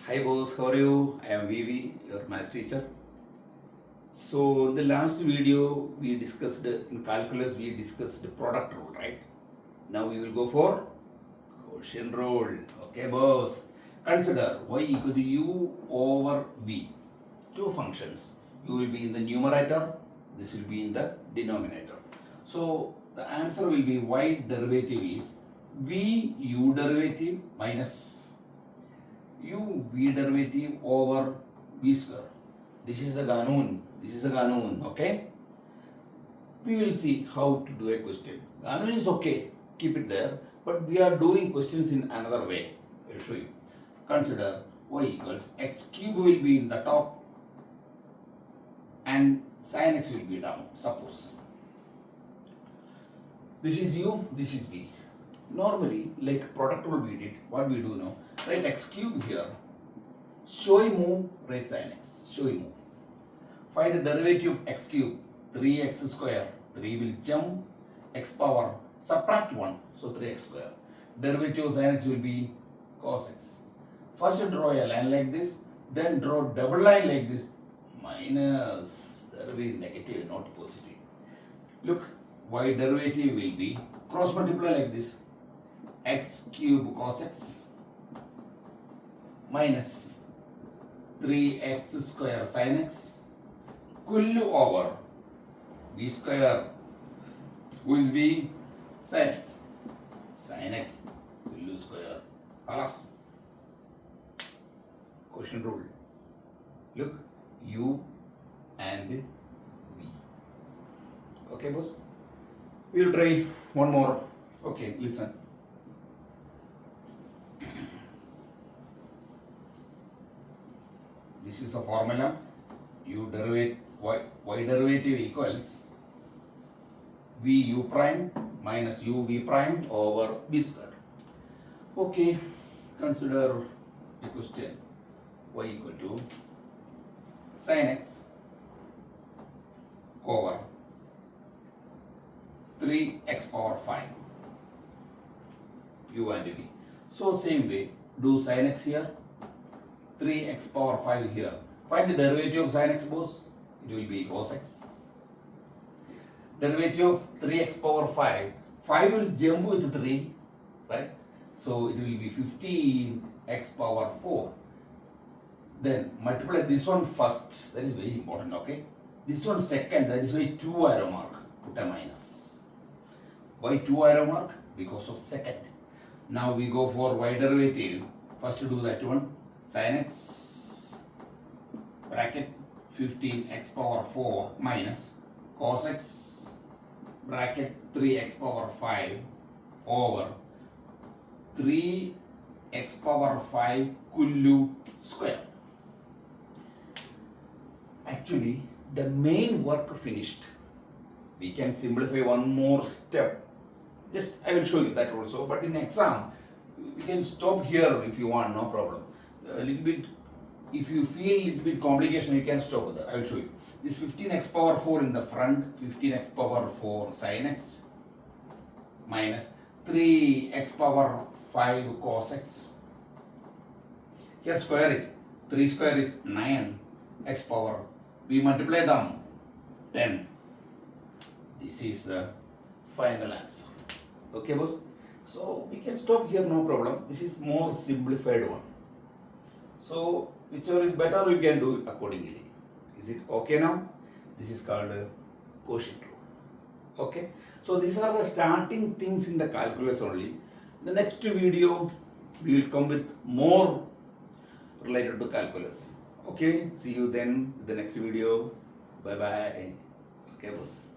Hi boss, how are you? I am VV, your maths teacher. So in the last video we discussed in calculus we discussed the product rule, right? Now we will go for quotient rule. Okay boss. Consider y equal to u over v. Two functions. U will be in the numerator, this will be in the denominator. So the answer will be y derivative is v u derivative minus u v derivative over v square. This is a Ganoon, okay? We will see how to do a question. Ganoon is okay, keep it there, but we are doing questions in another way. I will show you. Consider y equals x cube will be in the top and sin x will be down, suppose. This is u, this is v. Normally, like product rule we did, what we do now, write x cube here, showy move, write sin x, showy move. Find the derivative of x cube, 3x square, 3 will jump, x power, subtract 1, so 3x square. Derivative of sin x will be cos x. First draw a line like this, then draw double line like this, minus, there will be negative, not positive. Look, y derivative will be cross multiply like this, x cube cos x minus 3x square sin x kullu over v square, who is v? Sin x. Sin x kullu square plus quotient rule. Look, u and v. Okay boss? We will try one more. Okay, listen. This is a formula. U derivative y derivative equals v u prime minus u v prime over v square. Okay, consider a question. Y equal to sin x over 3x power 5 u and v. So same way, do sin x here, 3x power 5 here. Find the derivative of sin x boss. It will be cos x. Derivative of 3x power 5. 5 will jump with 3, right? So it will be 15x power 4. Then multiply this one first. That is very important, okay? This one second. That is why 2 arrow mark. Put a minus. Why 2 arrow mark? Because of second. Now we go for y derivative. First to do that one. Sin x bracket 15x power 4 minus cos x bracket 3x power 5 over 3x power 5 kullu square. Actually, the main work finished. We can simplify one more step. Just I will show you that also. But in exam, we can stop here if you want, no problem. A little bit, if you feel a little bit complication, you can stop there. I will show you. This 15x power 4 in the front, 15x power 4 sin x minus 3x power 5 cos x. Here square it. 3 square is 9 x power. We multiply them 10. This is the final answer. Okay boss? So we can stop here, no problem. This is more simplified one. So whichever is better, we can do it accordingly. Is it okay now? This is called a quotient rule. Okay. So these are the starting things in the calculus only. The next video we will come with more related to calculus. Okay. See you then with the next video. Bye bye. Okay boss.